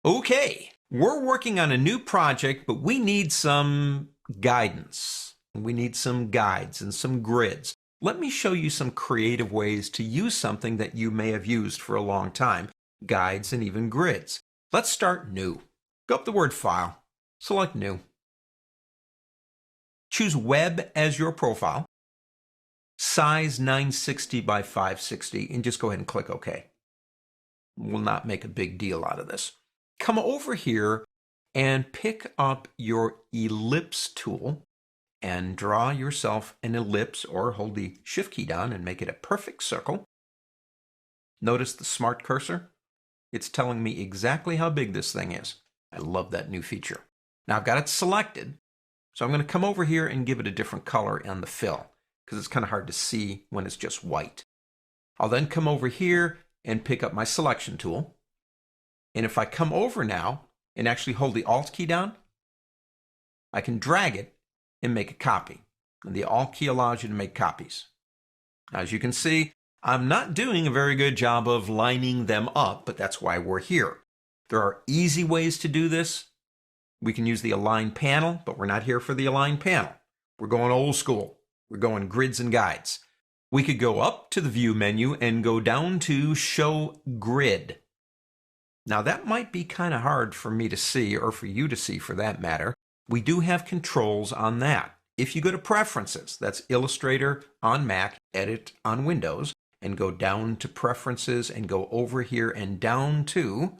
Okay, we're working on a new project, but we need some guidance. We need some guides and some grids. Let me show you some creative ways to use something that you may have used for a long time, guides and even grids. Let's start new. Go up the word File, select New. Choose Web as your profile, size 960 by 560, and just go ahead and click OK. We'll not make a big deal out of this. Come over here and pick up your ellipse tool and draw yourself an ellipse, or hold the Shift key down and make it a perfect circle. Notice the smart cursor? It's telling me exactly how big this thing is. I love that new feature. Now I've got it selected, so I'm going to come over here and give it a different color on the fill, because it's kind of hard to see when it's just white. I'll then come over here and pick up my selection tool. And if I come over now and actually hold the Alt key down, I can drag it and make a copy. And the Alt key allows you to make copies. As you can see, I'm not doing a very good job of lining them up, but that's why we're here. There are easy ways to do this. We can use the Align panel, but we're not here for the Align panel. We're going old school. We're going grids and guides. We could go up to the View menu and go down to Show Grid. Now that might be kind of hard for me to see, or for you to see for that matter. We do have controls on that. If you go to Preferences, that's Illustrator on Mac, Edit on Windows, and go down to Preferences and go over here and down to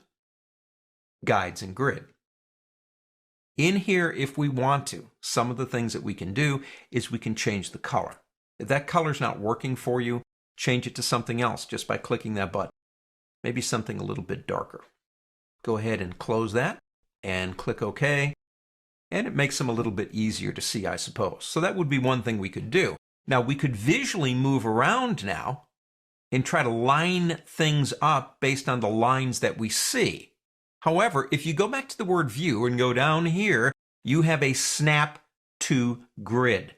Guides and Grid. In here, if we want to, some of the things that we can do is we can change the color. If that color's not working for you, change it to something else just by clicking that button. Maybe something a little bit darker. Go ahead and close that and click OK. And it makes them a little bit easier to see, I suppose. So that would be one thing we could do. Now we could visually move around now and try to line things up based on the lines that we see. However, if you go back to the word View and go down here, you have a Snap to Grid.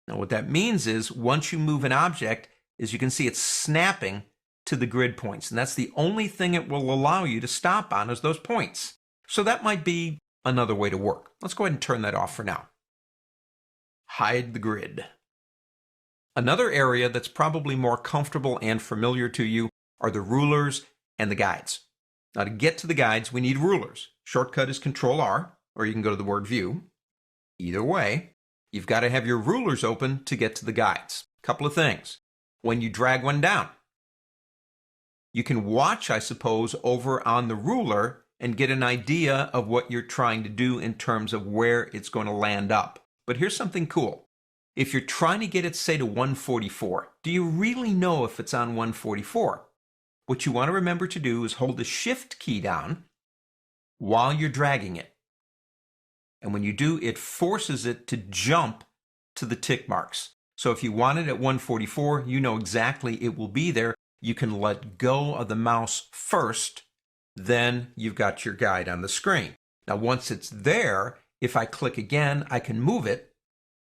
Now what that means is once you move an object, as you can see, it's snapping to the grid points. And that's the only thing it will allow you to stop on, is those points. So that might be another way to work. Let's go ahead and turn that off for now. Hide the grid. Another area that's probably more comfortable and familiar to you are the rulers and the guides. Now to get to the guides, we need rulers. Shortcut is Control-R, or you can go to the word View. Either way, you've got to have your rulers open to get to the guides. Couple of things. When you drag one down, you can watch, I suppose, over on the ruler and get an idea of what you're trying to do in terms of where it's going to land up. But here's something cool. If you're trying to get it, say, to 144, do you really know if it's on 144? What you want to remember to do is hold the Shift key down while you're dragging it. And when you do, it forces it to jump to the tick marks. So if you want it at 144, you know exactly it will be there. You can let go of the mouse first, then you've got your guide on the screen. Now once it's there, if I click again, I can move it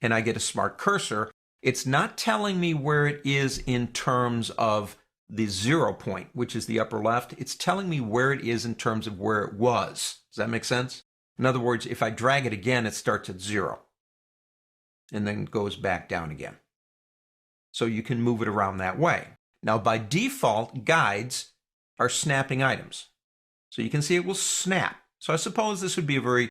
and I get a smart cursor. It's not telling me where it is in terms of the 0 point, which is the upper left. It's telling me where it is in terms of where it was. Does that make sense? In other words, if I drag it again, it starts at 0 and then goes back down again. So you can move it around that way. Now by default, guides are snapping items. So you can see it will snap. So I suppose this would be a very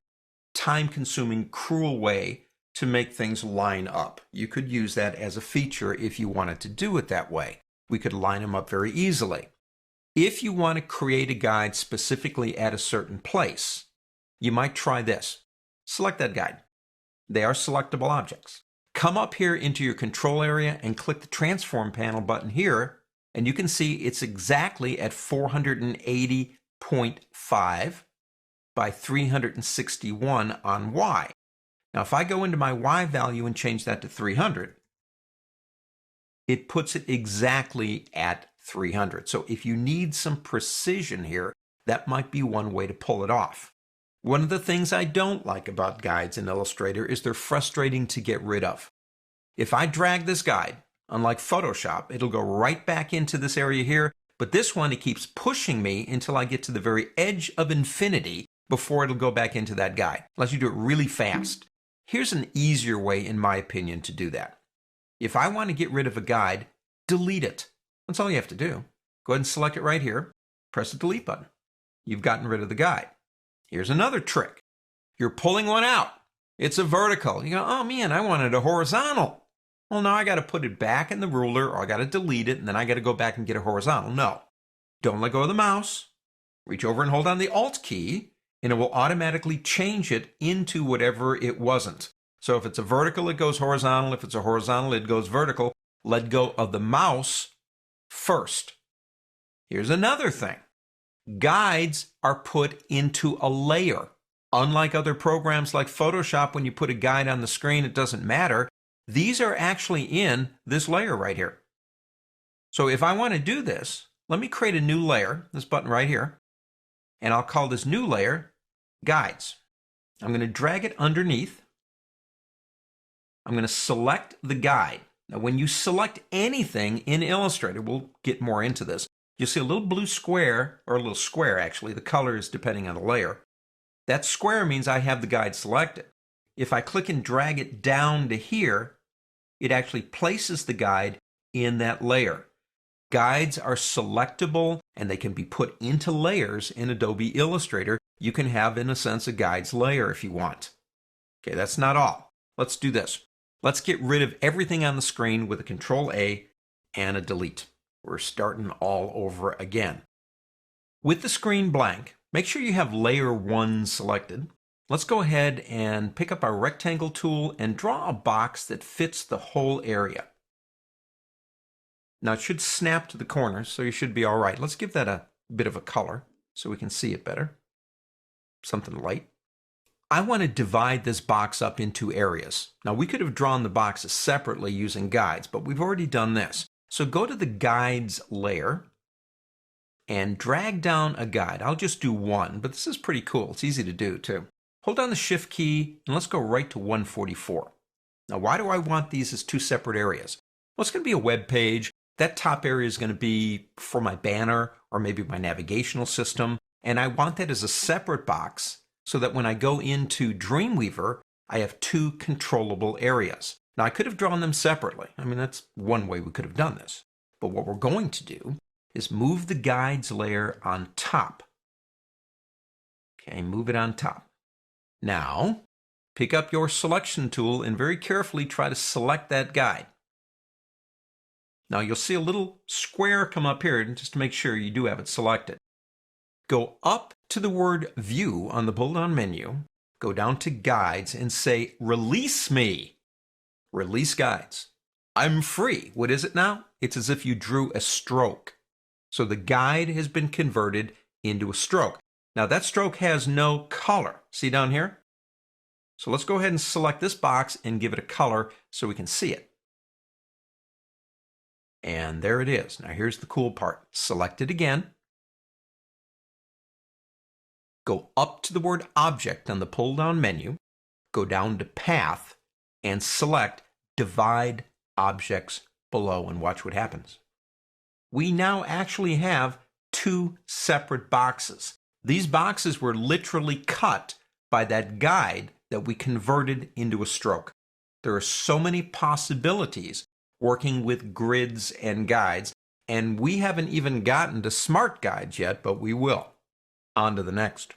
time-consuming, cruel way to make things line up. You could use that as a feature if you wanted to do it that way. We could line them up very easily. If you want to create a guide specifically at a certain place, you might try this. Select that guide. They are selectable objects. Come up here into your control area and click the Transform panel button here, and you can see it's exactly at 480.5 by 361 on Y. Now if I go into my Y value and change that to 300, it puts it exactly at 300. So if you need some precision here, that might be one way to pull it off. One of the things I don't like about guides in Illustrator is they're frustrating to get rid of. If I drag this guide, unlike Photoshop, it'll go right back into this area here, But this one, it keeps pushing me until I get to the very edge of infinity before it'll go back into that guide, unless you do it really fast. Here's an easier way, in my opinion, to do that. If I want to get rid of a guide, delete it. That's all you have to do. Go ahead and select it right here. Press the delete button. You've gotten rid of the guide. Here's another trick. You're pulling one out. It's a vertical. You go, oh man, I wanted a horizontal. Well, now I got to put it back in the ruler, or I got to delete it, and then I got to go back and get a horizontal. No. Don't let go of the mouse. Reach over and hold on the Alt key, and it will automatically change it into whatever it wasn't. So if it's a vertical, it goes horizontal. If it's a horizontal, it goes vertical. Let go of the mouse first. Here's another thing. Guides are put into a layer. Unlike other programs like Photoshop, when you put a guide on the screen, it doesn't matter. These are actually in this layer right here. So if I want to do this, let me create a new layer, this button right here, and I'll call this new layer Guides. I'm going to drag it underneath. I'm going to select the guide. Now, when you select anything in Illustrator, we'll get more into this, you'll see a little blue square, or a little square actually, the color is depending on the layer. That square means I have the guide selected. If I click and drag it down to here, it actually places the guide in that layer. Guides are selectable and they can be put into layers in Adobe Illustrator. You can have, in a sense, a guides layer if you want. Okay, that's not all. Let's do this. Let's get rid of everything on the screen with a Control-A and a delete. We're starting all over again. With the screen blank, make sure you have Layer 1 selected. Let's go ahead and pick up our rectangle tool and draw a box that fits the whole area. Now it should snap to the corners, so you should be all right. Let's give that a bit of a color so we can see it better. Something light. I want to divide this box up into areas. Now we could have drawn the boxes separately using guides, but we've already done this. So go to the guides layer and drag down a guide. I'll just do one, but this is pretty cool. It's easy to do too. Hold down the Shift key and let's go right to 144. Now why do I want these as two separate areas? Well, it's going to be a web page. That top area is going to be for my banner or maybe my navigational system. And I want that as a separate box so that when I go into Dreamweaver, I have two controllable areas. Now I could have drawn them separately. I mean, that's one way we could have done this. But what we're going to do is move the guides layer on top. Okay, move it on top. Now, pick up your selection tool and very carefully try to select that guide. Now you'll see a little square come up here just to make sure you do have it selected. Go up to the word View on the pull-down menu, go down to Guides and say, Release me. Release Guides. I'm free. What is it now? It's as if you drew a stroke. So the guide has been converted into a stroke. Now that stroke has no color. See down here? So let's go ahead and select this box and give it a color so we can see it. And there it is. Now here's the cool part. Select it again. Go up to the word Object on the pull-down menu. Go down to Path and select Divide Objects Below and watch what happens. We now actually have two separate boxes. These boxes were literally cut by that guide that we converted into a stroke. There are so many possibilities working with grids and guides, and we haven't even gotten to smart guides yet, but we will. On to the next.